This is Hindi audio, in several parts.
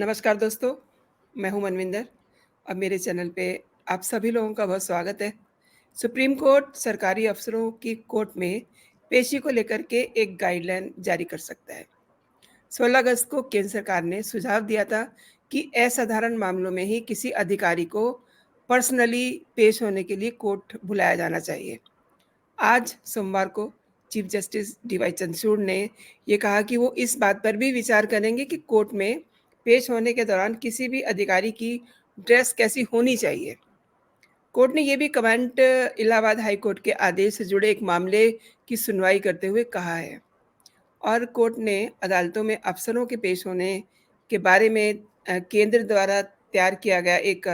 नमस्कार दोस्तों, मैं हूँ मनविंदर और मेरे चैनल पे आप सभी लोगों का बहुत स्वागत है। सुप्रीम कोर्ट सरकारी अफसरों की कोर्ट में पेशी को लेकर के एक गाइडलाइन जारी कर सकता है। 16 अगस्त को केंद्र सरकार ने सुझाव दिया था कि असाधारण मामलों में ही किसी अधिकारी को पर्सनली पेश होने के लिए कोर्ट बुलाया जाना चाहिए। आज सोमवार को चीफ जस्टिस डीवाई चंद्रचूड़ ने ये कहा कि वो इस बात पर भी विचार करेंगे कि कोर्ट में पेश होने के दौरान किसी भी अधिकारी की ड्रेस कैसी होनी चाहिए। कोर्ट ने ये भी कमेंट इलाहाबाद हाई कोर्ट के आदेश से जुड़े एक मामले की सुनवाई करते हुए कहा है। और कोर्ट ने अदालतों में अफसरों के पेश होने के बारे में केंद्र द्वारा तैयार किया गया एक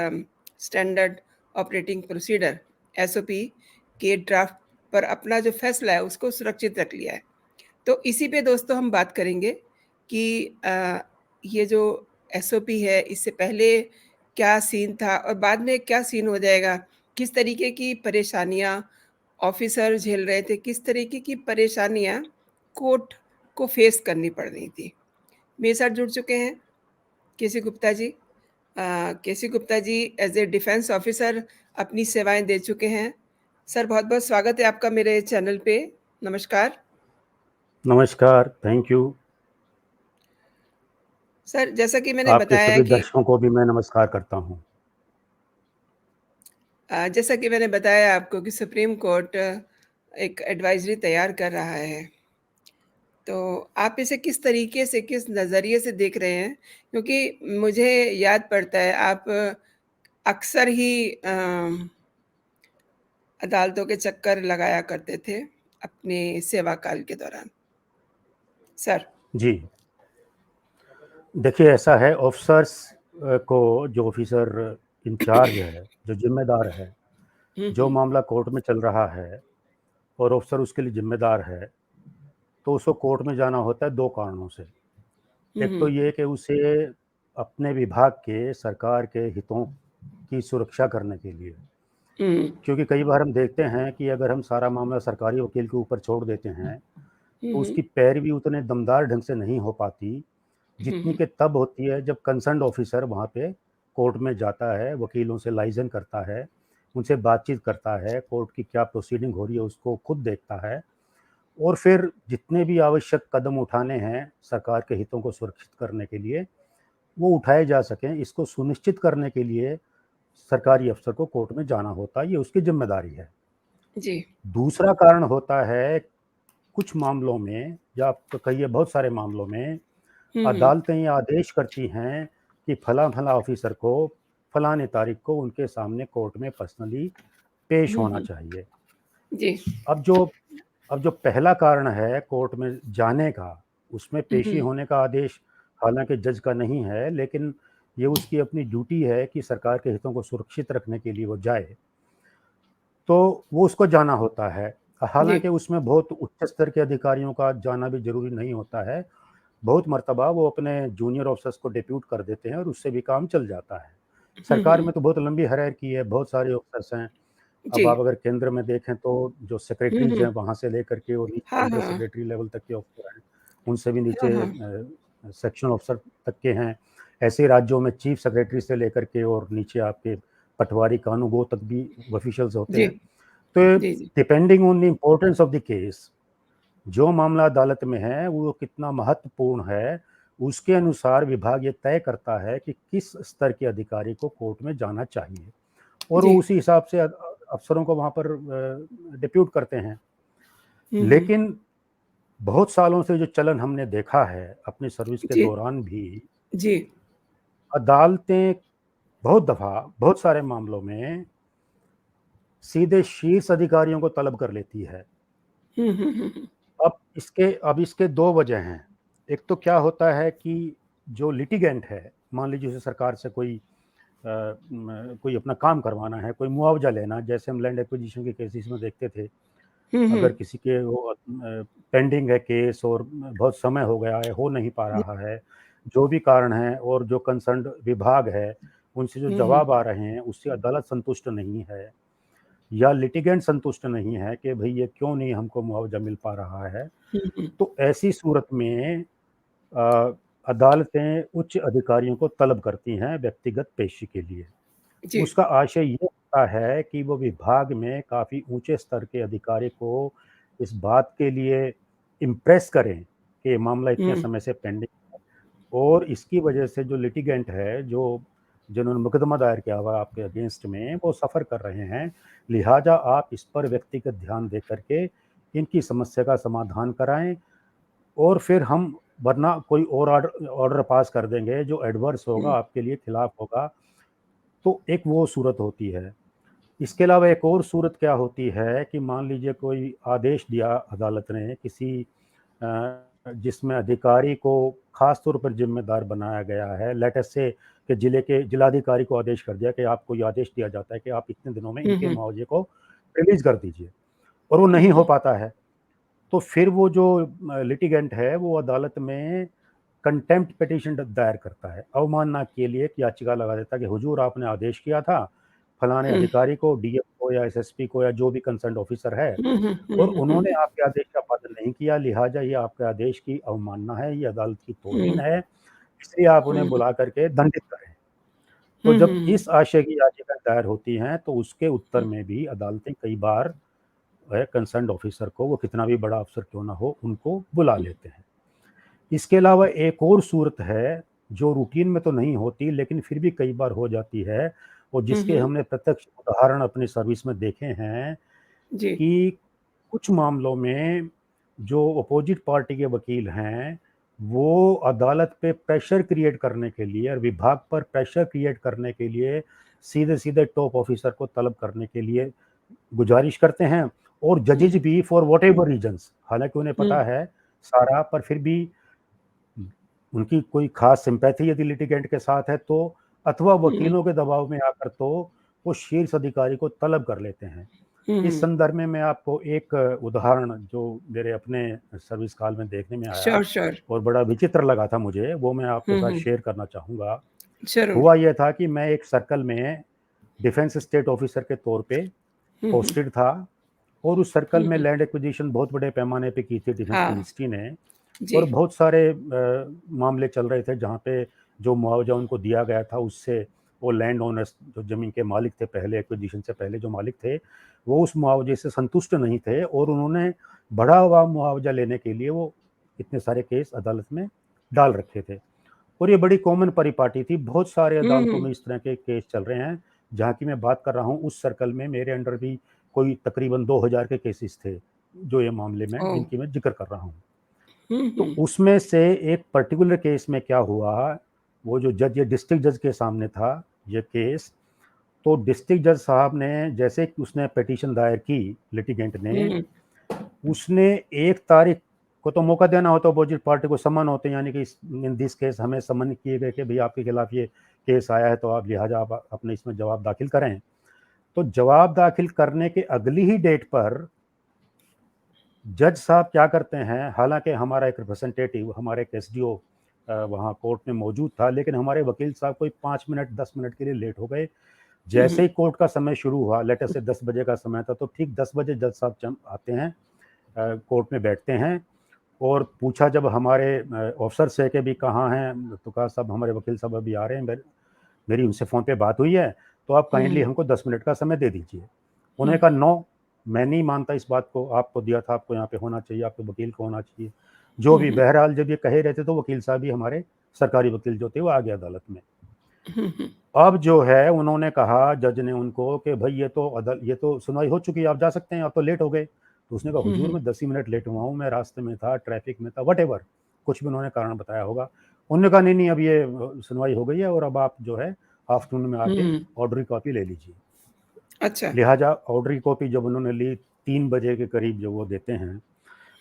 स्टैंडर्ड ऑपरेटिंग प्रोसीजर एसओपी के ड्राफ्ट पर अपना जो फैसला है उसको सुरक्षित रख लिया है। तो इसी पे दोस्तों हम बात करेंगे कि ये जो एसओपी है इससे पहले क्या सीन था और बाद में क्या सीन हो जाएगा? किस तरीके की परेशानियाँ ऑफ़िसर झेल रहे थे? किस तरीके की परेशानियाँ कोर्ट को फेस करनी पड़ रही थी? मेरे साथ जुड़ चुके हैं केसी गुप्ता जी। केसी Gupta ji as a defence officer अपनी सेवाएँ दे चुके हैं। सर बहुत-बहुत स्वागत है आपका मेरे चैनल पे। नमस्कार। नमस्कार, थैंक यू। सर जैसा कि मैंने आपके बताया सभी कि दर्शकों को भी मैं नमस्कार करता हूँ। जैसा कि मैंने बताया आपको कि सुप्रीम कोर्ट एक एडवाइज़री तैयार कर रहा है। तो आप इसे किस तरीके से, किस नज़रिए से देख रहे हैं? क्योंकि मुझे याद पड़ता है आप अक्सर ही अदालतों के चक्कर लगाया करते थे अपने सेवा काल के दौरान। सर। जी, देखिए ऐसा है ऑफ़िसर्स को जो ऑफ़िसर इंचार्ज है, जो ज़िम्मेदार है, हुँ, जो हुँ। मामला कोर्ट में चल रहा है और ऑफ़िसर उसके लिए ज़िम्मेदार है, तो उसको कोर्ट में जाना होता है 2 कारणों से। हुँ, एक तो हुँ। ये कि उसे अपने विभाग के, सरकार के हितों की सुरक्षा करने के लिए। हुँ। क्योंकि कई बार हम देखते हैं कि अगर हम सारा मामला सरकारी वकील के ऊपर छोड़ देते हैं, हुँ, तो हुँ। उसकी पैरवी उतने दमदार ढंग से नहीं हो पाती, हुँ, जितनी हुँ। कि तब होती है जब कंसर्न्ड ऑफिसर वहाँ पे कोर्ट में जाता है, वकीलों से लाइज़न करता है, उनसे बातचीत करता है, कोर्ट की क्या प्रोसीडिंग हो रही है उसको खुद देखता है और फिर जितने भी आवश्यक कदम उठाने हैं सरकार के हितों को सुरक्षित करने के लिए, वो उठाए जा सकें, इसको सुनिश्चित करने के लिए सरकारी अफ़सर को कोर्ट में जाना होता है, ये उसकी ज़िम्मेदारी है। जी। दूसरा कारण होता है कुछ मामलों में या आप तो कहिए बहुत सारे मामलों में हुँ, हुँ। अदालतें ये आदेश करती हैं कि फला-फला ऑफ़िसर को फलानी तारीख को उनके सामने कोर्ट में पर्सनली पेश हुँ, होना हुँ। चाहिए। जी। अब जो अब जो पहला कारण है कोर्ट में जाने का, उसमें हुँ, पेशी हुँ। होने का आदेश हालाँकि जज का नहीं है, लेकिन ये उसकी अपनी ड्यूटी है कि सरकार के हितों को सुरक्षित रखने के लिए वो जाए, तो वो उसको जाना होता है। जी। हालाँकि उसमें बहुत उच्च स्तर के अधिकारियों का जाना भी ज़रूरी नहीं होता है। बहुत मर्तबा वो अपने जूनियर ऑफ़िसर्स को डिप्यूट कर देते हैं और उससे भी काम चल जाता है। हुँ, सरकार हुँ। में तो बहुत लंबी हायरार्की है, बहुत सारे ऑफ़िसर्स हैं। जी। अब आप अगर केंद्र में देखें तो जो हुँ, सेक्रेटरीज़ हैं हुँ। वहाँ से लेकर के और नीचे हाँ, अंडर हाँ। सेक्रेटरी लेवल तक के ऑफ़िसर हैं, उनसे भी हाँ, नीचे हाँ। सेक्शन ऑफ़िसर तक के हैं। ऐसे ही राज्यों में चीफ सेक्रेटरी से लेकर के और नीचे आपके पटवारी, कानूगो तक भी ऑफ़िशियल्स होते जी। हैं। तो जी, जी। Depending on the importance of the case, जो मामला अदालत में है वो कितना महत्वपूर्ण है, उसके अनुसार विभाग ये तय करता है कि किस स्तर के अधिकारी को कोर्ट में जाना चाहिए और जी। वो उसी हिसाब से अफ़सरों को वहाँ पर डिप्यूट करते हैं। हुँ, हुँ। लेकिन बहुत सालों से जो चलन हमने देखा है अपनी सर्विस के जी। दौरान भी, जी। अदालतें बहुत दफ़ा, बहुत सारे मामलों में सीधे शीर्ष अधिकारियों को तलब कर लेती है। हुँ, हुँ, हुँ, हुँ। अब इसके 2 वजह हैं। एक तो क्या होता है कि जो लिटिगेंट है, मान लीजिए उसे सरकार से कोई अपना काम करवाना है, कोई मुआवज़ा लेना, जैसे हम लैंड एक्विजिशन के केसेस में देखते थे। हुँ, अगर हुँ। किसी के वो पेंडिंग है केस और बहुत समय हो गया है, हो नहीं पा रहा है, जो भी कारण है और जो कंसर्न्ड विभाग है, उनसे जो हुँ, हुँ। जवाब आ रहे हैं, उससे अदालत संतुष्ट नहीं है या लिटिगेंट संतुष्ट नहीं है कि भई ये क्यों नहीं हमको मुआवज़ा मिल पा रहा है। हुँ, हुँ। तो ऐसी सूरत में अ, अदालतें उच्च अधिकारियों को तलब करती हैं व्यक्तिगत पेशी के लिए। जी। उसका आशय ये होता है कि वो विभाग में काफ़ी ऊँचे स्तर के अधिकारी को इस बात के लिए इम्प्रेस करें कि ये मामला इतने हुँ, समय से पेंडिंग और इसकी वजह से जो लिटिगेंट है, जो जिन्होंने मुकदमा दायर किया हुआ है आपके अगेंस्ट में, वो सफ़र कर रहे हैं। लिहाजा आप इस पर व्यक्तिगत ध्यान दे करके इनकी समस्या का समाधान कराएँ और फिर हम वरना कोई और ऑर्डर ऑर्डर पास कर देंगे जो एडवर्स होगा, हुँ, आपके लिए खिलाफ होगा। तो एक वो सूरत होती है। इसके अलावा एक और सूरत क्या होती है कि मान लीजिए कोई आदेश दिया अदालत ने किसी जिसमें अधिकारी को ख़ास तौर पर ज़िम्मेदार बनाया गया है। लेट अस से कि ज़िले के जिलाधिकारी को आदेश कर दिया कि आपको ये आदेश दिया जाता है कि आप इतने दिनों में हुँ, इनके हुँ, मुआवजे को रिलीज़ कर दीजिए और वो हुँ, नहीं हो हुँ, पाता है। तो फिर वो जो लिटिगेंट है वो अदालत में कंटेम्प्ट पिटीशन दायर करता है, अवमानना के लिए एक याचिका लगा देता है कि हुजूर आपने आदेश किया था, फलाने हुँ, अधिकारी को, डीएम को या एसएसपी को या जो भी कंसर्न्ड ऑफिसर है हुँ, हुँ, और हुँ, हुँ, उन्होंने हुँ, आपके आदेश का पालन नहीं किया, लिहाजा ये आपके आदेश की अवमानना है, ये अदालत की हुँ, तौहीन है, इसलिए आप उन्हें हुँ, बुला करके दंडित करें। तो हुँ, जब हुँ, इस आशय की याचिका दायर होती हैं, तो उसके उत्तर हुँ, में भी अदालतें कई बार कंसर्न्ड ऑफिसर को, वो कितना भी बड़ा अफ़सर क्यों ना हो, उनको बुला हुँ, लेते हैं। इसके अलावा एक और सूरत है, जो रूटीन में तो नहीं होती लेकिन फिर भी कई बार हो जाती है और हुँ, जिसके हुँ, हमने प्रत्यक्ष उदाहरण अपनी सर्विस में देखे हैं जी। कि कुछ मामलों में जो अपोजिट पार्टी के वकील हैं, वो अदालत पे प्रेशर क्रिएट करने के लिए और विभाग पर प्रेशर क्रिएट करने के लिए सीधे-सीधे टॉप ऑफिसर को तलब करने के लिए गुज़ारिश करते हैं और हुँ, जजेस भी फॉर व्हाटएवर रीज़न्स, हालाँकि उन्हें हुँ, पता है सारा, पर फिर भी उनकी कोई ख़ास सिम्पैथी यदि लिटिगेंट के साथ है तो, अथवा हुँ, वकीलों के दबाव में आकर तो वो शीर्ष अधिकारी को तलब कर लेते हैं। हुँ, इस हुँ, संदर्भ में मैं आपको एक उदाहरण जो मेरे अपने सर्विस काल में देखने में आया श्योर, श्योर। और बड़ा विचित्र लगा था मुझे, वो मैं आपके हुँ, साथ हुँ, शेयर करना चाहूँगा। ज़रूर। हुआ ये था कि मैं एक सर्कल में डिफेंस स्टेट ऑफिसर के तौर पे हुँ, हुँ, पोस्टेड था और उस सर्कल हुँ, में हुँ, लैंड एक्विजिशन बहुत बड़े पैमाने पे की थी डिफेंस हाँ, मिनिस्ट्री ने जी। और बहुत सारे मामले चल रहे थे जहाँ पे जो मुआवजा उनको दिया गया था उससे वो लैंड ओनर्स जो ज़मीन के मालिक थे, पहले एक्विजिशन से पहले जो मालिक थे, वो उस मुआवजे से संतुष्ट नहीं थे और उन्होंने बढ़ा हुआ मुआवजा लेने के लिए वो इतने सारे केस अदालत में डाल रखे थे और ये बड़ी कॉमन परिपाटी थी। बहुत सारे हुँ, अदालतों हुँ, में इस तरह के केस चल रहे हैं। जहाँ की मैं बात कर रहा हूँ उस सर्कल में मेरे अंडर भी कोई तकरीबन 2000 के केसेस थे, जो ये मामले में ओह! जिनकी मैं ज़िक्र कर रहा हूँ। हुँ, तो हुँ, उसमें से एक पर्टिकुलर केस में क्या हुआ, वो जो जज, ये डिस्ट्रिक्ट जज के सामने था ये केस, तो डिस्ट्रिक्ट जज साहब ने जैसे कि उसने पिटीशन दायर की लिटिगेंट हुँ, ने, हुँ, उसने 1 तारीख को तो मौका देना होता है अपोजिट पार्टी को, समन होते हैं, यानी कि इस इन दिस केस हमें समन किए गए कि भई आपके खिलाफ ये केस आया है तो आप लिहाजा आप अपने इसमें जवाब दाखिल करें। तो जवाब दाखिल करने के अगली ही डेट पर जज साहब क्या करते हैं, हालाँकि हमारा एक रिप्रेजेंटेटिव, हमारा एक एसडीओ वहाँ कोर्ट में मौजूद था, लेकिन हमारे वकील साहब कोई 5 मिनट 10 मिनट के लिए लेट हो गए। हुँ, जैसे हुँ, ही कोर्ट का समय शुरू हुआ, लेट अस से 10 बजे का समय था, तो ठीक 10 बजे जज साहब आते हैं, कोर्ट में बैठते हैं और पूछा जब हमारे ऑफिसर से कि भी कहाँ हैं, तो कहा साहब हमारे वकील साहब अभी आ रहे हैं, मेरी उनसे फ़ोन पे बात हुई है, तो आप काइंडली हुँ, हमको 10 मिनट का समय दे दीजिए। हुँ, उन्होंने कहा नो, मैं नहीं मानता इस बात को, आपको दिया था, आपको यहाँ पे होना चाहिए, आपके वकील को होना चाहिए। जो हुँ, भी हुँ, बहरहाल जब ये कहे रहे थे तो वकील साहब भी हमारे सरकारी वकील जो थे वो आ गए अदालत में। हुँ, हुँ, अब जो है उन्होंने कहा जज ने उनको कि भई ये तो सुनवाई हो चुकी है, आप जा सकते हैं, आप तो लेट हो गए। तो उसने कहा हुँ, हुजूर हुँ, मैं 10 ही मिनट लेट हुआ हूँ, मैं रास्ते में था, ट्रैफिक में था, व्हाटएवर, कुछ भी उन्होंने कारण बताया होगा। उन्होंने कहा नहीं, अब ये सुनवाई हो गई है और अब आप जो है आफ्टरनून में आके हुँ, ऑर्डर की कॉपी ले लीजिए। अच्छा। लिहाजा ऑर्डर की कॉपी जब उन्होंने ली 3 बजे के करीब जब वो देते हैं,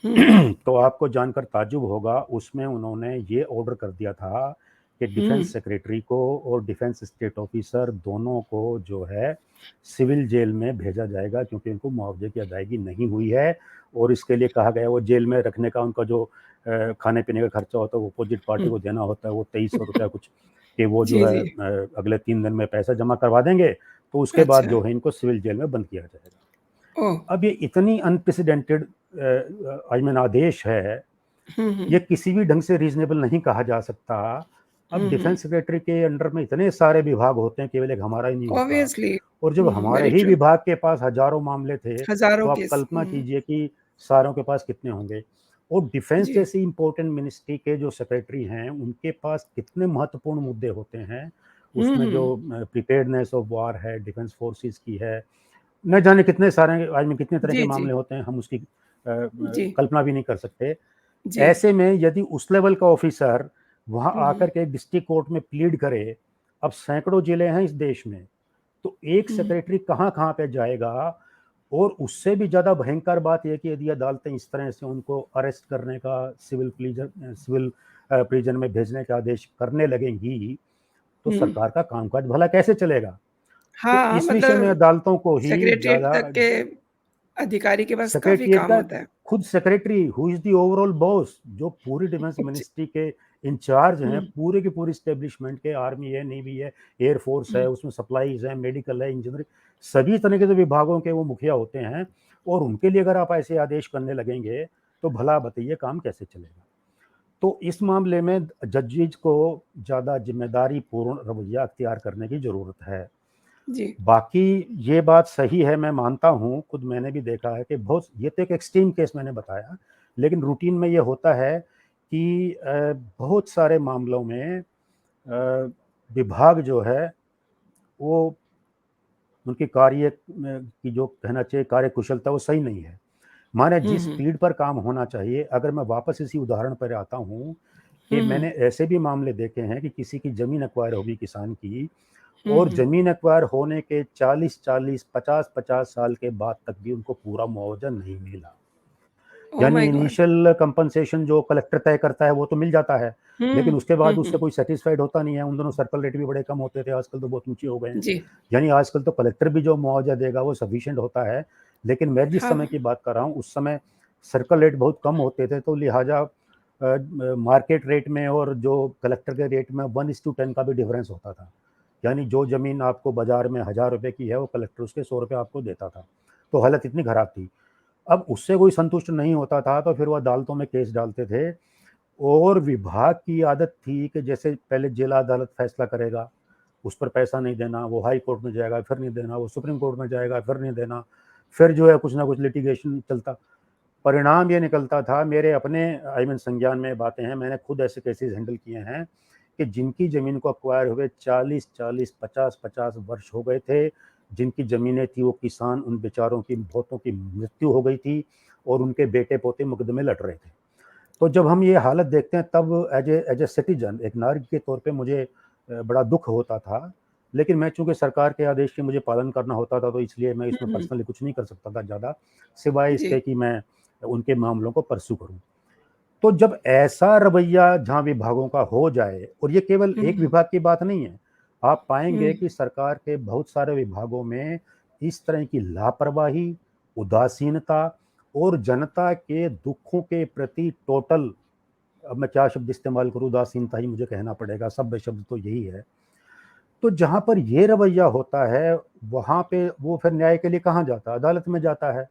हुँ, हुँ, तो आपको जानकर ताज्जुब होगा, उसमें उन्होंने ये ऑर्डर कर दिया था कि हुँ, डिफेंस सेक्रेटरी को और डिफेंस स्टेट ऑफिसर दोनों को जो है सिविल जेल में भेजा जाएगा, क्योंकि उनको मुआवजे की अदायगी नहीं हुई है और इसके लिए कहा गया वो जेल में रखने का उनका जो खाने पीने का खर्चा होता है वो अपोजिट पार्टी हुँ, को देना होता है, वो 2300 रुपया कुछ, कि वो जो जी, है जी, अगले 3 दिन में पैसा जमा करवा देंगे, तो उसके बाद अच्छा। जो है इनको सिविल जेल में बंद किया जाएगा। ओह! अब ये इतनी अनप्रेसिडेंटेड आई मीन आदेश है ये हुँ। किसी भी ढंग से रीज़नेबल नहीं कहा जा सकता। अब हुँ, हुँ। डिफेंस सेक्रेटरी के अंडर में इतने सारे विभाग होते हैं, केवल एक हमारा ही नहीं होता। ऑब्वियसली। और जब हमारे वेरी ही ट्रू। विभाग के पास हज़ारों मामले थे, तो हज़ारों आप केस। कल्पना कीजिए कि सारों के पास कितने होंगे। और डिफेंस जी। जैसी इम्पोर्टेंट मिनिस्ट्री के जो सेक्रेटरी हैं, उनके पास कितने महत्वपूर्ण मुद्दे होते हैं। हुँ, उसमें जो हुँ। प्रिपेयर्डनेस ऑफ वार है, डिफेंस फोर्सेस की है, न जाने कितने सारे आज में कितने तरह के जी, जी। मामले होते हैं, हम उसकी जी, कल्पना भी नहीं कर सकते। जी। ऐसे में यदि उस लेवल का ऑफिसर वहाँ हुँ, हुँ। आकर के डिस्ट्रिक्ट कोर्ट में प्लीड करे, अब सैकड़ों जिले हैं इस देश में, तो एक हुँ, सेक्रेटरी कहाँ-कहाँ पे जाएगा। और उससे भी ज़्यादा भयंकर बात ये है कि यदि अदालतें इस तरह से उनको अरेस्ट करने का सिविल प्रिजन में भेजने का आदेश करने लगेंगी, तो हुँ। सरकार का कामकाज भला कैसे चलेगा? तो हाँ, इस विषय में मतलब अदालतों को ही सेक्रेटेरिएट ज़्यादा तक के अधिकारी के पास काफ़ी सेक्रेटेरिएट काम का होता है। खुद secretary who is the overall boss, जो पूरी डिफेंस जी। मिनिस्ट्री के इंचार्ज हैं, हुँ, पूरे की पूरी एस्टेब्लिशमेंट के, आर्मी है, नेवी है, एयर फोर्स है, हुँ। उसमें सप्लाईज़ है, मेडिकल है, इंजीनियरिंग, सभी तरह के जो विभागों के वो मुखिया होते हैं। और उनके लिए अगर आप ऐसे आदेश करने लगेंगे, तो भला बताइए काम कैसे चलेगा? तो इस मामले में जजेज़ को ज़्यादा ज़िम्मेदारी पूर्ण रवैया अख्तियार करने की ज़रूरत है। जी। बाकी ये बात सही है, मैं मानता हूँ, खुद मैंने भी देखा है कि बहुत ये तो एक एक्सट्रीम केस मैंने बताया, लेकिन रूटीन में ये होता है कि बहुत सारे मामलों में विभाग जो है, वो उनकी की जो कहना चाहिए कार्यकुशलता वो सही नहीं है। माने हुँ, जिस हुँ। स्पीड पर काम होना चाहिए, अगर मैं वापस इसी उदाहरण पर आता हूँ कि हुँ, हुँ। मैंने ऐसे भी मामले देखे हैं कि किसी की ज़मीन एक्वायर होगी किसान की, हुँ, और हुँ। ज़मीन एक्वायर होने के 40-40, 50-50 साल के बाद तक भी उनको पूरा मुआवज़ा नहीं मिला। ओह यानी माय गॉड! इनिशियल कंपनसेशन जो कलेक्टर तय करता है वो तो मिल जाता है, हुँ, लेकिन उसके हुँ, बाद उससे हुँ। कोई सैटिस्फाइड होता नहीं है। उन दिनों सर्कल रेट भी बड़े कम होते थे, आजकल तो बहुत ऊँचे हो गए हैं। जी। यानी आजकल तो कलेक्टर भी जो मुआवज़ा देगा वो सफिशिएंट होता है, लेकिन मैं जिस हाँ। समय की बात कर रहा हूँ, उस समय सर्कल रेट बहुत कम होते थे, तो लिहाज़ा मार्केट रेट में और जो कलेक्टर के रेट में 1:10 का भी डिफरेंस होता था। यानी जो ज़मीन आपको बाज़ार में ₹1000 की है, वो कलेक्टर उसके ₹100 आपको देता था। तो हालत इतनी खराब थी। अब उससे कोई संतुष्ट नहीं होता था, तो फिर वो अदालतों में केस डालते थे। और विभाग की आदत थी कि जैसे पहले जिला अदालत फैसला करेगा, उस पर पैसा नहीं देना, वो हाई कोर्ट में जाएगा, फिर नहीं देना, वो सुप्रीम कोर्ट में जाएगा, फिर नहीं देना, फिर जो है कुछ ना कुछ लिटिगेशन चलता। परिणाम ये निकलता था, मेरे अपने संज्ञान में बातें हैं, मैंने खुद ऐसे केसेस हैंडल किए हैं कि जिनकी ज़मीन को एक्वायर हुए 40-40, 50-50 वर्ष हो गए थे, जिनकी ज़मीनें थी वो किसान, उन बेचारों की बहुतों की मृत्यु हो गई थी और उनके बेटे-पोते मुकदमे लड़ रहे थे। तो जब हम ये हालत देखते हैं, तब एज ए सिटीज़न, एक नागरिक के तौर पे मुझे बड़ा दुःख होता था। लेकिन मैं चूँकि सरकार के आदेश के मुझे पालन करना होता था, तो इसलिए मैं हुँ, इसमें हुँ। पर्सनली कुछ नहीं कर सकता था ज़्यादा, सिवाय जी। इसके कि मैं उनके मामलों को परस्यू करूँ। तो जब ऐसा रवैया जहाँ विभागों का हो जाए, और ये केवल हुँ, एक हुँ। विभाग की बात नहीं है, आप हुँ। पाएँगे कि सरकार के बहुत सारे विभागों में इस तरह की लापरवाही, उदासीनता और जनता के दुखों के प्रति टोटल, अब मैं क्या शब्द इस्तेमाल करूँ, उदासीनता ही मुझे कहना पड़ेगा, सभ्य शब्द तो यही है। तो जहाँ पर ये रवैया होता है, वहाँ पे वो फिर न्याय के लिए कहाँ जाता है? अदालत में जाता है।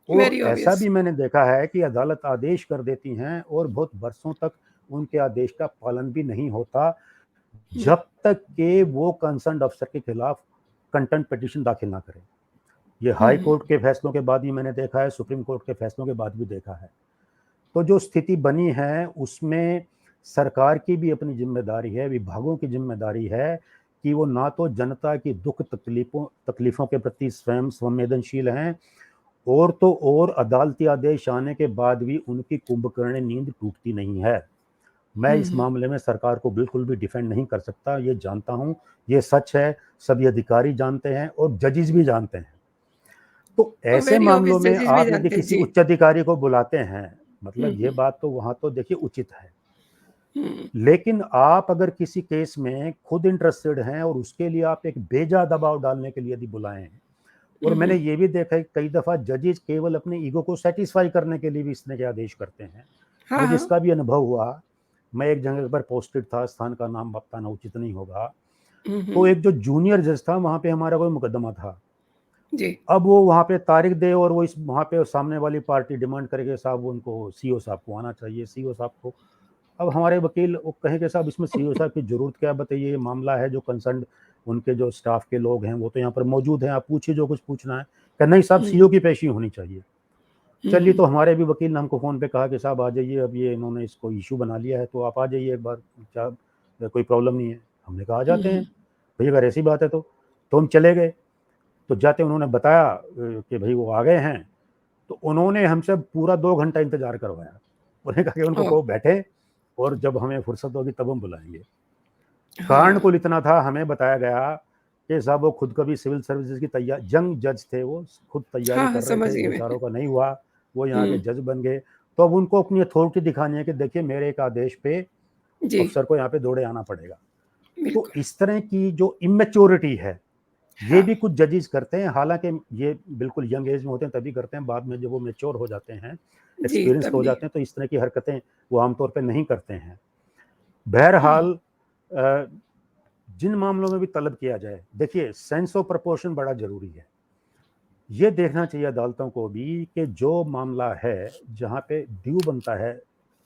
और वेरी ऐसा ऑब्वियस। भी मैंने देखा है कि अदालत आदेश कर देती हैं और बहुत बरसों तक उनके आदेश का पालन भी नहीं होता, हुँ, जब तक कि वो कंसर्न्ड अफ़सर के खिलाफ कंटेम्प्ट पिटीशन दाखिल ना करें। ये हुँ, हाई हुँ। कोर्ट के फैसलों के बाद भी मैंने देखा है, सुप्रीम कोर्ट के फैसलों के बाद भी देखा है। तो जो स्थिति बनी है, उसमें सरकार की भी अपनी ज़िम्मेदारी है, विभागों की ज़िम्मेदारी है कि वो ना तो जनता की दुःख तकलीफ़ों तकलीफ़ों के प्रति स्वयं संवेदनशील हैं, और तो और अदालती आदेश आने के बाद भी उनकी कुंभकर्ण नींद टूटती नहीं है। मैं हुँ, इस हुँ। मामले में सरकार को बिल्कुल भी डिफेंड नहीं कर सकता, ये जानता हूँ, ये सच है, सभी अधिकारी जानते हैं और जजेस भी जानते हैं। तो ऐसे वेरी मामलों ऑब्वियस में जजेस भी आप यदि जानते हैं। किसी जी। उच्च अधिकारी को बुलाते हैं, हुँ, मतलब ये हुँ। बात तो वहाँ तो देखिए उचित है। हुँ, लेकिन आप अगर किसी केस में खुद इंटरेस्टेड हैं और उसके लिए आप एक बेजा दबाव डालने के लिए यदि बुलाएँ हैं, और हुँ, मैंने हुँ। ये भी देखा है कई दफ़ा जजेस केवल अपने ईगो को सैटिस्फाई करने के लिए भी इस तरह के आदेश करते हैं। हाँ, मुझे हाँ। इसका भी अनुभव हुआ। मैं एक जगह पर पोस्टेड था, स्थान का नाम बताना उचित नहीं होगा। हुँ, तो हुँ। एक जो जूनियर जज था, वहाँ पे हमारा कोई मुकदमा था, जी। अब वो वहाँ पे तारीख दे और वो इस वहाँ पे सामने वाली पार्टी डिमांड करे कि साहब उनको सीईओ साहब को आना चाहिए, सीईओ साहब को। अब हमारे वकील वो कहें कि साहब इसमें सीईओ साहब की ज़रूरत क्या है, बताइए, ये मामला है जो कंसर्न्ड उनके जो स्टाफ के लोग हैं वो तो यहाँ पर मौजूद हैं, आप पूछिए जो कुछ पूछना है। कहा नहीं साहब, हुँ, सीईओ की पेशी होनी चाहिए। हुँ, चलिए, तो हमारे भी वकील ने हमको फ़ोन पे कहा कि साहब आ जाइए, अब ये इन्होंने इसको इश्यू बना लिया है तो आप आ जाइए एक बार, क्या कोई प्रॉब्लम नहीं है। हमने कहा आ हुँ, जाते हैं, हुँ। भई अगर ऐसी बात है तो हम चले गए। तो जाते उन्होंने बताया कि भई वो आ गए हैं, तो उन्होंने हमसे पूरा 2 घंटा इंतज़ार करवाया। उन्होंने कहा कि उनको ओह! कहो बैठें और जब हमें फुर्सत होगी तब हम बुलाएँगे। कारण हाँ, कुल इतना था, हमें बताया गया कि साहब वो खुद कभी सिविल सर्विसेज़ की यंग जज थे वो, खुद तैयारी हाँ, हाँ, कर रहे समझ थे, गई मैं। बेचारों का नहीं हुआ, वो यहाँ के हुँ, जज बन गए। तो अब उनको अपनी अथॉरिटी दिखानी है कि देखिए मेरे एक आदेश पे जी, अफ़सर को यहाँ पे दौड़े आना पड़ेगा। तो बिल्कुल। इस तरह की जो इमैच्योरिटी है, ये हाँ, भी कुछ जजेस करते हैं, हालाँकि ये बिल्कुल यंग एज में होते हैं तभी करते हैं, बाद में जब वो मैच्योर हो जाते हैं, जी, एक्सपीरियंस्ड तब हो नहीं। जाते हैं तो इस तरह की हरकतें वो आम तौर पे नहीं करते हैं। हुँ, बहरहाल अ, जिन मामलों में भी तलब किया जाए, देखिए सेंस ऑफ प्रोपोर्शन बड़ा ज़रूरी है। ये देखना चाहिए अदालतों को भी कि जो मामला है, जहाँ पे ड्यू बनता है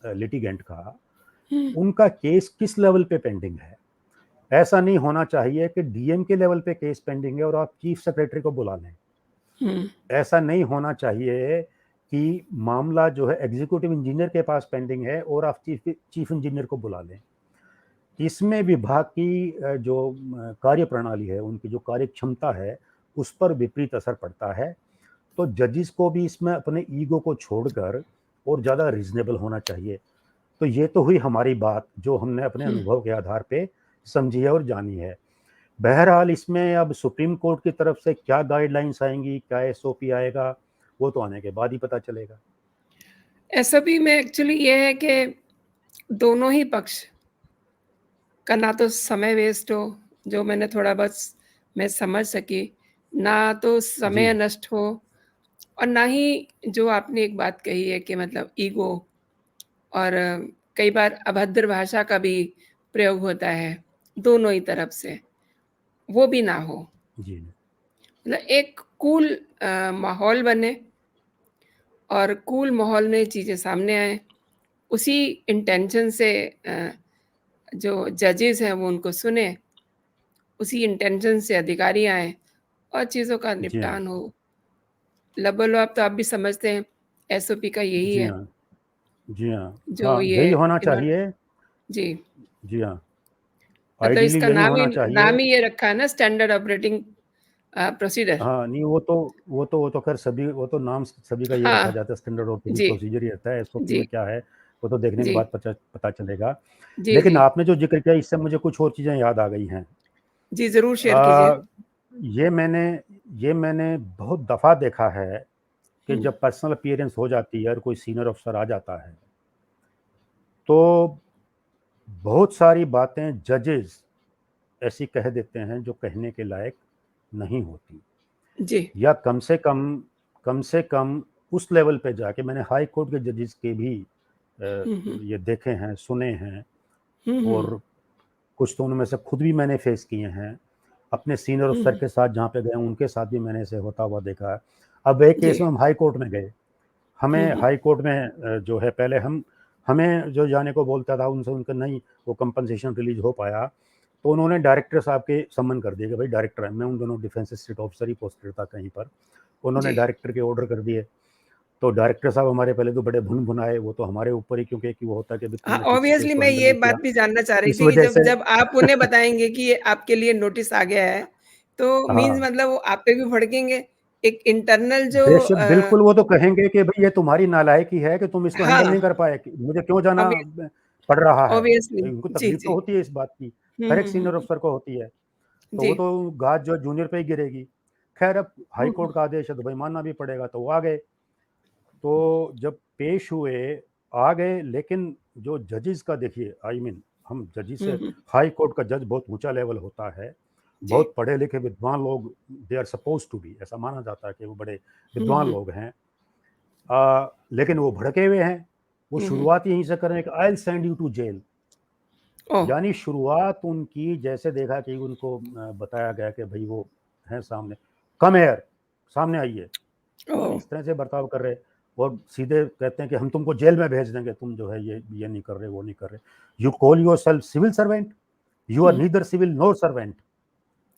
लिटिगेंट का, हुँ, उनका केस किस लेवल पे पेंडिंग है। ऐसा नहीं होना चाहिए कि डीएम के लेवल पे केस पेंडिंग है और आप चीफ सेक्रेटरी को बुला लें। हुँ, ऐसा नहीं होना चाहिए कि मामला जो है एग्जीक्यूटिव इंजीनियर के पास पेंडिंग है और आप चीफ चीफ इंजीनियर को बुला लें। इसमें विभाग की जो कार्य प्रणाली है, उनकी जो कार्य क्षमता है, उस पर विपरीत असर पड़ता है। तो जजेस को भी इसमें अपने ईगो को छोड़कर और ज़्यादा रीज़नेबल होना चाहिए। तो ये तो हुई हमारी बात, जो हमने अपने हुँ। अनुभव के आधार पे समझी है और जानी है। बहरहाल इसमें अब सुप्रीम कोर्ट की तरफ से क्या गाइडलाइंस आएँगी, क्या एसओपी आएगा, वो तो आने के बाद ही पता चलेगा। एसओपी में एक्चुअली ये है कि दोनों ही पक्ष का ना तो समय वेस्ट हो, जो मैंने थोड़ा बहुत मैं समझ सकी, ना तो समय जी, नष्ट हो और ना ही जो आपने एक बात कही है कि मतलब ईगो और कई बार अभद्र भाषा का भी प्रयोग होता है, दोनों ही तरफ से, वो भी ना हो। जी, मतलब एक कूल माहौल बने और कूल माहौल में चीज़ें सामने आएँ, उसी इंटेंशन से जो जजेस हैं वो उनको सुनें, उसी इंटेंशन से अधिकारी आएँ और चीज़ों का जी हाँ, निपटान हो। लबो-लबाप तो आप भी समझते हैं, एसओपी का यही जी है, हाँ, जी हाँ। जो हाँ, ये यही होना इन्होंने चाहिए। जी, जी हाँ, मतलब आइडियली इसका यही होना चाहिए। नाम ही ये रखा है ना स्टैंडर्ड ऑपरेटिंग प्रोसीडर। हाँ, नहीं वो तो ख़ैर सभी, वो तो नाम सभी का ये रखा हाँ, जाता है, स्टैंडर्ड ऑपरेटिंग जी, प्रोसीजर ही रहता है, एसओपी जी, में क्या है, वो तो देखने के जी, बाद पता चलेगा। जी, लेकिन जी। आपने जो ज़िक्र किया इससे मुझे कुछ और चीज़ें याद आ गई हैं। जी, ज़रूर शेयर कीजिए। अ, ये मैंने ये मैंने बहुत दफ़ा देखा है कि हुँ, जब पर्सनल अपीयरेंस हो जाती है और कोई सीनियर अफ़सर आ जाता है, तो बहुत सारी बातें जजेस ऐसी कह देते हैं जो कहने के लायक नहीं होती, जी। या कम से कम उस लेवल पे जाके मैंने हाई कोर्ट के जजेस के भी हुँ, हुँ। ये देखे हैं, सुने हैं, हुँ, हुँ। और कुछ तो उनमें से खुद भी मैंने फेस किए हैं। अपने सीनियर हुँ, अफ़सर हुँ। के साथ जहाँ पे गए हूँ, उनके साथ भी मैंने ऐसे होता हुआ देखा है। अब एक जी। केस में हम हाई कोर्ट में गए। हुँ, हमें हुँ। हाई कोर्ट में जो है पहले हमें जो जाने को बोलता था उनसे उनका नहीं वो कंपनसेशन रिलीज़ हो पाया। तो उन्होंने डायरेक्टर साहब के सम्मन कर दिए कि भाई डायरेक्टर है। मैं उन दोनों defence state officer he posted था कहीं पर। उन्होंने जी। डायरेक्टर के ऑर्डर कर दिए। तो डायरेक्टर साहब हमारे पहले तो बड़े भुन-भुनाए, वो तो हमारे ऊपर ही, क्योंकि एक वो होता है कि भई हाँ, तुमने ठीक से केस ऑब्वियसली को मैं हैंडल ये नहीं बात किया। भी जानना चाह रही इस थी कि वजह जब से जब आप उन्हें बताएँगे कि ये आपके लिए नोटिस आ गया है, तो मीन्स हाँ, मतलब वो आप पे भी भड़केंगे। एक इंटरनल जो बेशक बिल्कुल वो तो कहेंगे कि भई ये तुम्हारी नालायकी है कि तुम इसको हैंडल हाँ, नहीं कर पाए, कि मुझे क्यों जाना ऑब्वियस पड़ रहा है। ऑब्वियसली। भई उनको जी, तकलीफ तो जी। होती है इस बात की, हुँ, हर एक हुँ, हुँ, सीनियर हुँ। अफ़सर को होती है। तो जी। वो तो गाज जो जूनियर पे ही गिरेगी। ख़ैर अब हाई हुँ, कोर्ट हुँ। का आदेश है तो भाई मानना भी पड़ेगा, तो वो आ गए। तो जब पेश हुए, आ गए, लेकिन जो जजेस का देखिए, हम जजेस हुँ, से, हुँ। हाई कोर्ट का जज बहुत ऊँचा लेवल होता है। जी। बहुत पढ़े लिखे विद्वान लोग, they are supposed to be, ऐसा माना जाता है कि वो बड़े हुँ, विद्वान हुँ। लोग हैं। लेकिन वो भड़के हुए हैं। वो हुँ, हुँ। शुरुआत यहीं से कर रहे हैं कि I will send you to jail. Oh! यानी शुरुआत उनकी, जैसे देखा कि उनको बताया गया कि भई वो हैं सामने, कम हियर। सामने आइए। ओह! इस तरह से बर्ताव कर रहे, और सीधे कहते हैं कि हम तुमको जेल में भेज देंगे, तुम जो है ये नहीं कर रहे, वो नहीं कर रहे। You call yourself civil servant, you are hmm, neither civil nor servant.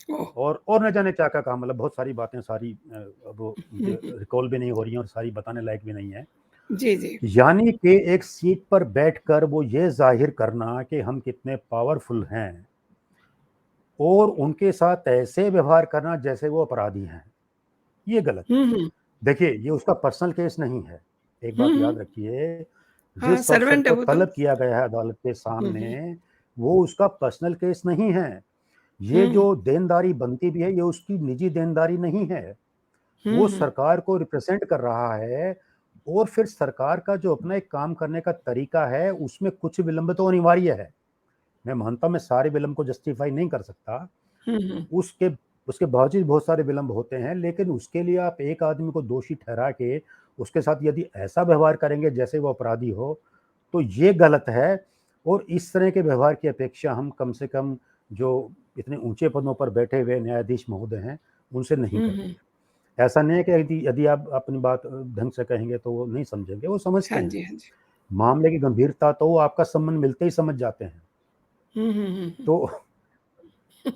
Oh! और न जाने क्या-क्या कहा, मतलब बहुत सारी बातें, सारी अब वो हुँ, मुझे हुँ। रिकॉल भी नहीं हो रही हैं और सारी बताने लायक भी नहीं है। जी, जी। यानी कि एक सीट पर बैठकर वो ये ज़ाहिर करना कि हम कितने पावरफुल हैं, और उनके साथ ऐसे व्यवहार करना जैसे वो अपराधी हैं, ये गलत है। हुँ, हुँ। देखिए, ये उसका पर्सनल केस नहीं है। एक हुँ, बात हुँ। याद रखिए, हाँ, जिस अफ़सर सर्वेंट है को वो तो। तलब किया गया है अदालत के हुँ, हुँ। सामने, वो उसका पर्सनल केस नहीं है। ये हुँ, जो देनदारी बनती भी है, ये उसकी निजी देनदारी नहीं है। हुँ, वो हुँ। सरकार को रिप्रेज़ेंट कर रहा है, और फिर सरकार का जो अपना एक काम करने का तरीका है, उसमें कुछ विलंब तो अनिवार्य है। मैं मानता हूँ, मैं सारे विलंब को जस्टिफ़ाई नहीं कर सकता। हुँ, हुँ। उसके उसके बावजूद बहुत सारे विलंब होते हैं, लेकिन उसके लिए आप एक आदमी को दोषी ठहरा के उसके साथ यदि ऐसा व्यवहार करेंगे जैसे वो अपराधी हो, तो ये गलत है। और इस तरह के व्यवहार की अपेक्षा हम कम से कम जो इतने ऊँचे पदों पर बैठे हुए न्यायाधीश महोदय हैं, उनसे नहीं हुँ, करते हुँ। हैं। ऐसा नहीं है कि यदि यदि आप अपनी बात ढंग से कहेंगे तो वो नहीं समझेंगे, वो समझते हाँ हैं। जी, हाँ जी। मामले की गंभीरता तो वो आपका संबंध मिलते ही समझ जाते हैं। हुँ, हुँ, हुँ, हुँ। तो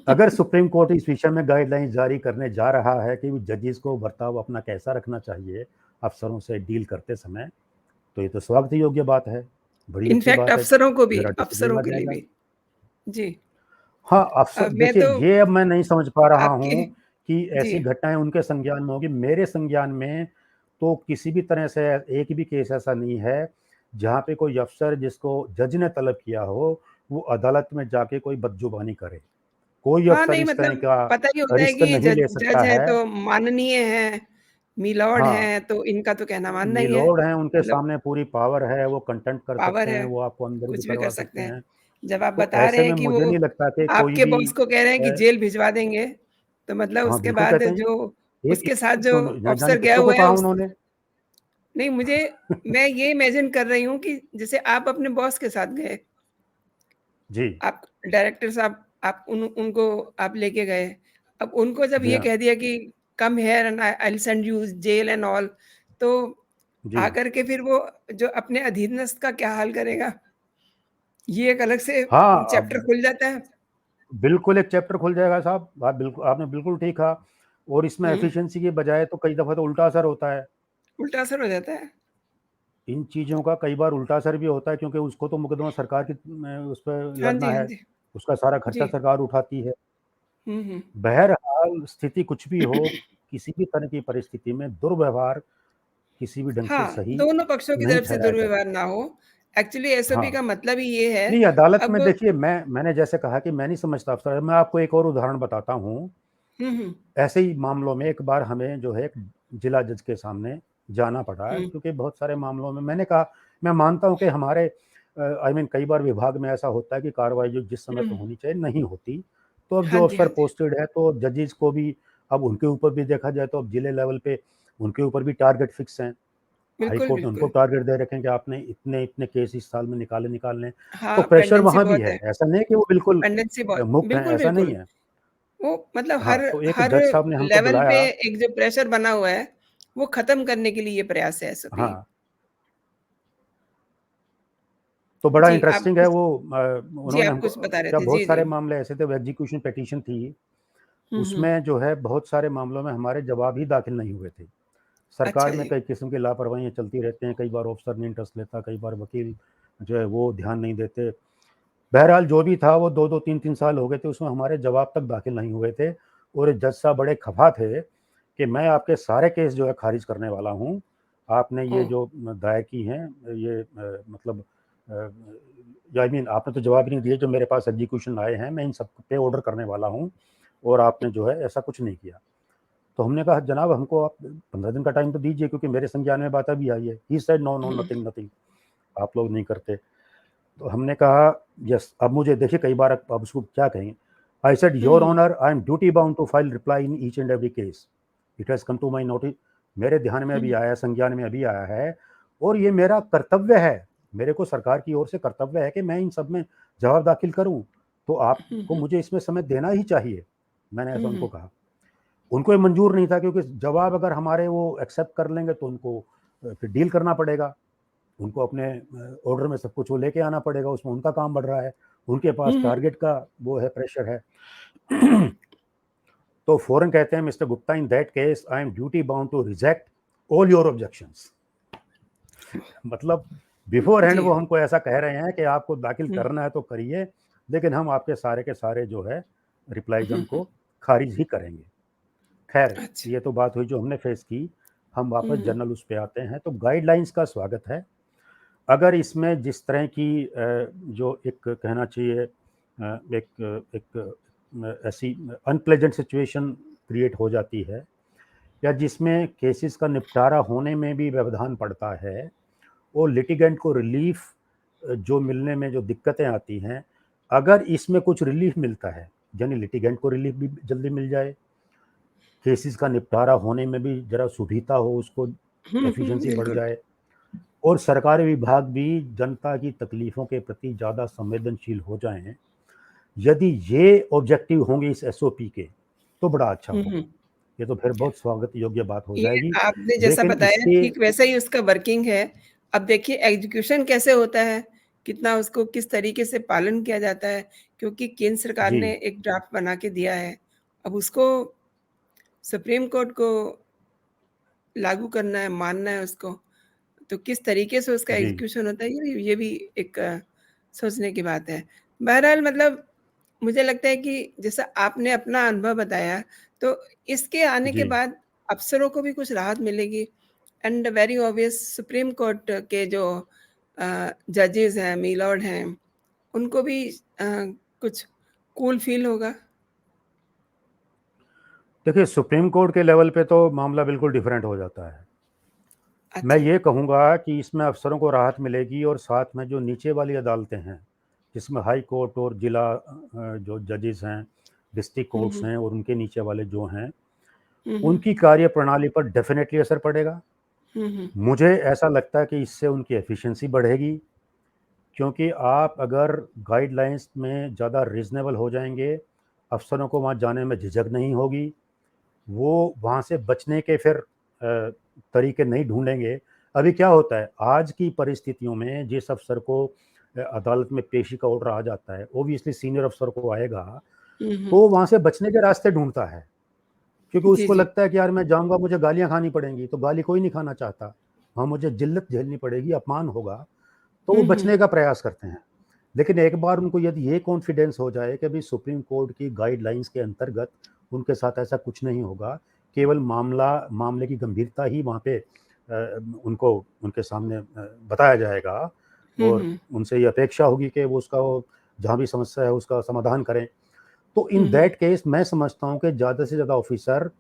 अगर सुप्रीम कोर्ट इस विषय में गाइडलाइंस जारी करने जा रहा है कि जजेस को बर्ताव अपना कैसा रखना चाहिए अफसरों से डील करते समय, तो ये तो स्वागत योग्य बात है, बड़ी अच्छी इनफैक्ट बात है, अफ़सरों को भी, ज़रा डिसिप्लिन अफ़सरों आ के लिए जाएगा। भी। जी। हाँ, अफसर मैं देखिए, तो ये अब मैं नहीं समझ पा रहा आपके हूँ कि जी। ऐसी घटनाएँ उनके संज्ञान में होगी। मेरे संज्ञान में तो किसी भी तरह से एक भी केस ऐसा नहीं है, जहाँ पे कोई अफसर जिसको जज ने तलब किया हो, वो अदालत में जाके कोई बदजुबानी करे। कोई हाँ, अफ़सर नहीं इस तरह मतलब का पता ही होता है रिस्क कि नहीं जज ले जज सकता है है। तो माननीय हैं, मिलॉर्ड हाँ, हैं, तो इनका तो कहना मानना ही है। मिलोड हैं, उनके मतलब सामने पूरी पावर है, वो कंटेम्प्ट कर पावर सकते है, हैं, वो आपको अंदर भी कुछ भी कर करवा सकते सकते हैं। हैं। जब आप तो बता रहे ऐसे हैं में कि मुझे वो नहीं लगता कि कोई आपके भी बॉस को कह रहे हैं कि अ, जेल भिजवा देंगे, तो मतलब हाँ, उसके बिल्कुल बाद कहते हैं। जो एक उसके साथ एक जो क्यों न जाने ऑफ़िसर गया कितनों को हुआ है कहा उस उन्होंने। नहीं मुझे मैं ये इमेजिन कर रही हूँ कि जैसे आप अपने बॉस के साथ गए, जी, आप डायरेक्टर साहब आप उनको आप लेके गए। अब उनको जब जी ये हाँ, कह दिया कि come here and I will send you jail and all तो जी। आकर के फिर वो जो अपने अधीनस्थ का क्या हाल करेगा? ये एक अलग से हाँ, चैप्टर अब खुल जाता है। बिल्कुल एक चैप्टर खुल जाएगा साहब, आपने बिल्कुल ठीक कहा। और इसमें हुँ, एफिशिएंसी की बजाय तो कई दफ़ा तो उल्टा असर होता है। उल्टा असर हो जाता है। इन चीज़ों का कई बार उल्टा असर भी होता है, क्योंकि उसको तो मुकदमा सरकार की उस पे हाँ लड़ना जी, हाँ है, जी। उसका सारा खर्चा जी। सरकार उठाती है। हुँ, हुँ। बहरहाल स्थिति कुछ भी हो, किसी भी तरह की परिस्थिति में दुर्व्यवहार किसी भी ढंग से हाँ, सही दोनों पक्षों की नहीं तरफ से ठहराया जा दुर्व्यवहार सकता। ना हो। एक्चुअली एसओपी हाँ, का मतलब ही ये है नहीं अदालत अब में देखिए, मैंने जैसे कहा कि मैं नहीं समझता अफ़सर, मैं आपको एक और उदाहरण बताता हूँ। हुँ, हुँ, ऐसे ही मामलों में एक बार हमें जो है एक जिला जज के सामने जाना पड़ा, हुँ, क्योंकि बहुत सारे मामलों में मैंने कहा, मैं मानता हूँ कि हमारे आई मीन कई बार विभाग में ऐसा होता है कि कार्रवाई जो जिस समय हुँ। पे होनी चाहिए नहीं होती। तो अब हाँ जो जी, अफ़सर हाँ जी। पोस्टेड है, तो जजेस को भी अब उनके ऊपर भी देखा जाए तो अब जिले लेवल पे उनके ऊपर भी टारगेट फिक्स हैं। हाई बिल्कुल, कोर्ट ने उनको बिल्कुल। टारगेट दे रखे हैं कि आपने इतने-इतने केस इस साल में निकालने हैं। तो हाँ, प्रेशर पेंडेंसी वहाँ भी बहुत है, है, ऐसा नहीं है कि वो बिल्कुल पेंडेंसी बहुत मुक्त हैं, बिल्कुल, ऐसा नहीं बिल्कुल। है। वो मतलब हाँ, हर तो एक हर जज साहब ने हमको लेवल पे बुलाया। एक जो प्रेशर बना हुआ है, वो खत्म करने के लिए ये प्रयास है एसओपी। हाँ, तो बड़ा जी, आप इंटरेस्टिंग है कुछ वो। जी, उन्होंने आप हमको कुछ बता रहे क्या थे। बहुत जी, जी। सारे मामले ऐसे थे, वो एग्जीक्यूशन पिटीशन थी, हुँ, हुँ। उसमें जो है बहुत सारे मामलों में हमारे जवाब ही दाखिल नहीं हुए थे। सरकार अच्छा में जी। कई किस्म की लापरवाहियाँ चलती रहती हैं, कई बार ऑफ़िसर नहीं इंटरेस्ट लेता, कई बार वकील जो है वो ध्यान नहीं देते। बहरहाल जो भी था वो 2-2 3-3 साल हो गए थे, उसमें हमारे जवाब तक दाखिल नहीं हुए थे, और जज साहब बड़े खफ़ा थे कि मैं आपके सारे केस जो है ख़ारिज करने वाला हूँ। आपने ये ओह! जो दायर की हैं, ये मतलब आई मीन आपने तो जवाब ही नहीं दिए, जो मेरे पास एग्जीक्यूशन आए हैं, मैं इन सब पे ऑर्डर करने वाला हूँ, और आपने जो है ऐसा कुछ नहीं किया। तो हमने कहा जनाब हमको आप 15 दिन का टाइम तो दीजिए, क्योंकि मेरे संज्ञान में बात अभी आई है। He said no, no, hmm, nothing, nothing, आप लोग नहीं करते। तो हमने कहा यस, अब मुझे देखिए कई बार अब उसको क्या कहेंगे। I said hmm, your hmm, honour, I am duty bound to file reply in each and every case, it has come to my notice. मेरे ध्यान में अभी हुँ, आया, संज्ञान में अभी आया है, और ये मेरा कर्तव्य है, मेरे को सरकार की ओर से कर्तव्य है कि मैं इन सब में जवाब दाखिल करूं, तो हुँ, आपको हुँ, मुझे इसमें समय देना ही चाहिए, मैंने हुँ, ऐसा उनको हुँ। कहा। उनको ये मंजूर नहीं था, क्योंकि जवाब अगर हमारे वो एक्सेप्ट कर लेंगे तो उनको फिर डील करना पड़ेगा, उनको अपने ऑर्डर में सब कुछ वो लेके आना पड़ेगा, उसमें उनका काम बढ़ रहा है, उनके पास हम्म। टारगेट का वो है, प्रेशर है। तो फौरन कहते हैं, mister Gupta, in that case I am duty bound to reject all your objections. मतलब बिफोर हैंड जी। वो हमको ऐसा कह रहे हैं कि आपको दाखिल हम्म। करना है तो करिए, लेकिन हम आपके सारे के सारे जो है रिप्लाईज हम्म। हमको खारिज ही करेंगे। खैर, अच्छा। ये तो बात हुई जो हमने फेस की। हम वापस हम्म। जनरल उस पे आते हैं। तो गाइडलाइंस का स्वागत है। अगर इसमें जिस तरह की जो एक कहना चाहिए एक ऐसी अनप्लेजेंट सिचुएशन क्रिएट हो जाती है, या जिसमें केसेस का निपटारा होने में भी व्यवधान पड़ता है, और लिटिगेंट को रिलीफ जो मिलने में जो दिक्कतें आती हैं, अगर इसमें कुछ रिलीफ मिलता है, यानी लिटिगेंट को रिलीफ भी जल्दी मिल जाए, केसेस का निपटारा होने में भी ज़रा सुविधा हो, उसको एफिशिएंसी बढ़ बिल्कुल। जाए, और सरकारी विभाग भी जनता की तकलीफ़ों के प्रति ज़्यादा संवेदनशील हो जाएँ, यदि ये ऑब्जेक्टिव होंगे इस एसओपी के, तो बड़ा अच्छा हम्म। होगा। ये तो फिर बहुत स्वागत योग्य बात हो ये जाएगी। आपने जैसा लेकिन बताया इसके ठीक वैसा ही उसका वर्किंग है। अब देखिए एग्जीक्यूशन कैसे होता है, कितना उसको किस तरीके से पालन किया जाता है, क्योंकि केंद्र सरकार जी, ने एक ड्राफ्ट बना के दिया है। अब उसको सुप्रीम कोर्ट को लागू करना है, मानना है उसको, तो किस तरीके से उसका जी, एग्जीक्यूशन होता है, ये भी एक सोचने की बात है। बहरहाल मतलब मुझे लगता है कि जैसा आपने अपना अनुभव बताया, तो इसके आने के जी। बाद अफ़सरों को भी कुछ राहत मिलेगी and very obvious supreme court के जो जजेस हैं, मीलॉर्ड हैं, उनको भी कुछ कूल फ़ील होगा। देखिए, सुप्रीम कोर्ट के लेवल पे तो मामला बिल्कुल डिफरेंट हो जाता है। मैं अच्छा। ये कहूँगा कि इसमें अफ़सरों को राहत मिलेगी, और साथ में जो नीचे वाली अदालतें हैं, जिसमें हाई कोर्ट और जिला जो जजेस हैं, डिस्ट्रिक्ट हुँ, कोर्ट्स हुँ। हैं, और उनके नीचे वाले जो हैं, हुँ, हुँ। उनकी कार्यप्रणाली पर डेफ़िनेटली असर पड़ेगा। हुँ, हुँ। मुझे ऐसा लगता है कि इससे उनकी एफ़िशिएंसी बढ़ेगी, क्योंकि आप अगर गाइडलाइंस में ज़्यादा रीज़नेबल हो जाएँगे, अफ़सरों को वहाँ जाने में झिझक नहीं होगी, वो वहाँ से बचने के फिर तरीके नहीं ढूँढेंगे। अभी क्या होता है, आज की परिस्थितियों में जिस अफ़सर को अदालत में पेशी का ऑर्डर आ जाता है, ऑब्वियसली सीनियर अफ़सर को आएगा, हुँ, तो हुँ। वो वहाँ से बचने के रास्ते ढूँढता है। क्योंकि जी, उसको जी। लगता है कि यार मैं जाऊँगा, मुझे गालियाँ खानी पड़ेंगी, तो गाली कोई नहीं खाना चाहता। वहाँ मुझे ज़िल्लत झेलनी पड़ेगी, अपमान होगा, तो वो हुँ, हुँ। बचने का प्रयास करते हैं। लेकिन एक बार उनको यदि ये कॉन्फिडेंस हो जाए कि भई सुप्रीम कोर्ट की गाइडलाइंस के अंतर्गत उनके साथ ऐसा कुछ नहीं होगा, केवल मामले की गंभीरता ही वहाँ पे उनको उनके सामने बताया जाएगा, हुँ, और हुँ। उनसे ये अपेक्षा होगी कि वो जहाँ भी समस्या है उसका समाधान करें। तो इन हुँ, हुँ। दैट केस मैं समझता हूँ कि ज़्यादा से ज़्यादा ऑफ़िसर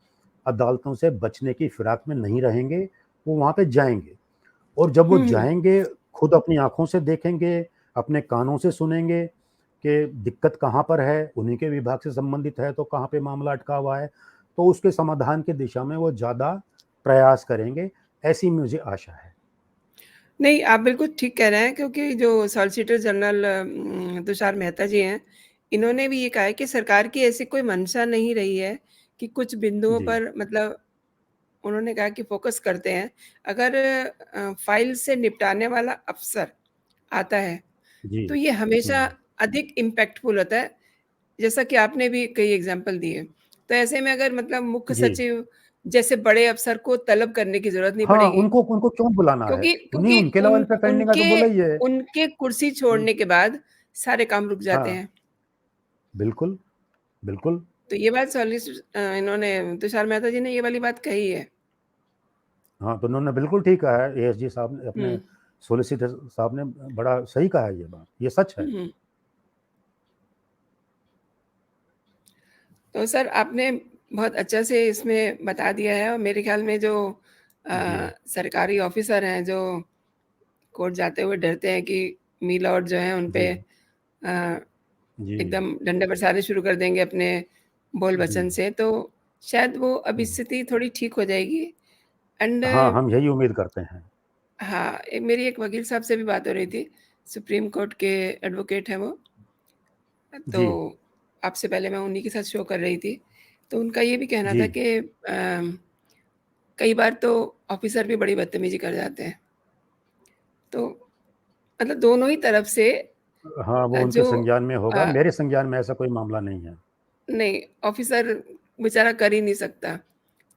अदालतों से बचने की फिराक में नहीं रहेंगे, वो वहाँ पे जाएँगे, और जब वो हुँ, हुँ। जाएँगे, खुद अपनी आँखों से देखेंगे, अपने कानों से सुनेंगे कि दिक्कत कहाँ पर है, उन्हीं के विभाग से संबंधित है तो कहाँ पे मामला अटका हुआ है, तो उसके समाधान की दिशा में वो ज़्यादा प्रयास करेंगे, ऐसी मुझे आशा है। नहीं, आप बिल्कुल ठीक कह रहे हैं क्योंकि जो सॉलिसिटर जनरल तुषार मेहता जी हैं, इन्होंने भी ये कहा है कि सरकार की ऐसी कोई मंशा नहीं रही है कि कुछ बिंदुओं जी, पर मतलब उन्होंने कहा कि फ़ोकस करते हैं। अगर फ़ाइल से निपटाने वाला अफ़सर आता है, जी। तो ये हमेशा हुँ। अधिक इम्पैक्टफुल होता है, जैसा कि आपने भी कई एग्ज़ाम्पल दिए। तो ऐसे में अगर मतलब मुख्य जी। सचिव जैसे बड़े अफ़सर को तलब करने की ज़रूरत नहीं हाँ, पड़ेगी। उनको उनको क्यों बुलाना है? क्योंकि उन्हीं क्योंकि उनके उन लेवल पे पेंडिंग है तो उनके बुलाइए। उनके कुर्सी हुँ, छोड़ने के बाद सारे काम रुक जाते हाँ, हैं। बिल्कुल, बिल्कुल। तो ये बात इन्होंने तुषार मेहता जी ने ये वाली बात कही है। हाँ, तो उन्होंने बिल्कुल ठीक कहा है, एएसजी साहब ने, हुँ। अपने सॉलिसिटर साहब ने बड़ा सही कहा है ये बात, ये सच हुँ, है। हुँ। तो सर आपने बहुत अच्छा से इसमें बता दिया है और मेरे ख़्याल में जो जी, सरकारी ऑफ़िसर हैं जो कोर्ट जाते हुए डरते हैं कि मी-लॉर्ड जो हैं उन पे जी, अ, जी, एकदम डंडे बरसाने शुरू कर देंगे अपने जी। बोल-वचन से, तो शायद वो अब हुँ। स्थिति थोड़ी ठीक हो जाएगी एंड हाँ, हम यही उम्मीद करते हैं। हाँ, मेरी एक वकील साहब से भी बात हो रही थी, सुप्रीम कोर्ट के एडवोकेट हैं वो, तो जी, आपसे पहले मैं उन्हीं के साथ शो कर रही थी। तो उनका ये भी कहना था जी। कि कई बार तो ऑफ़िसर भी बड़ी बदतमीज़ी कर जाते हैं। तो मतलब दोनों ही तरफ से हाँ, वो उनके जो संज्ञान में होगा, अ, मेरे संज्ञान में ऐसा कोई मामला नहीं है। नहीं, ऑफ़िसर बेचारा कर ही नहीं सकता,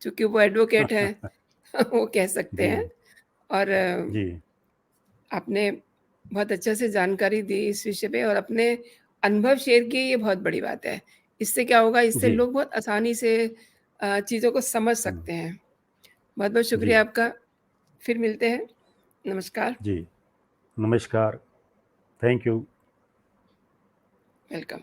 चूँकि वो एडवोकेट हैं, वो कह सकते हैं। जी, और जी, आपने बहुत अच्छे से जानकारी दी इस विषय पे और अपने अनुभव शेयर किए, ये बहुत बड़ी बात है। इससे क्या होगा, इससे जी, लोग बहुत आसानी से चीज़ों को समझ हुँ, सकते हैं। बहुत-बहुत जी, शुक्रिया आपका। फिर मिलते हैं। नमस्कार। जी, नमस्कार, थैंक यू। वेलकम।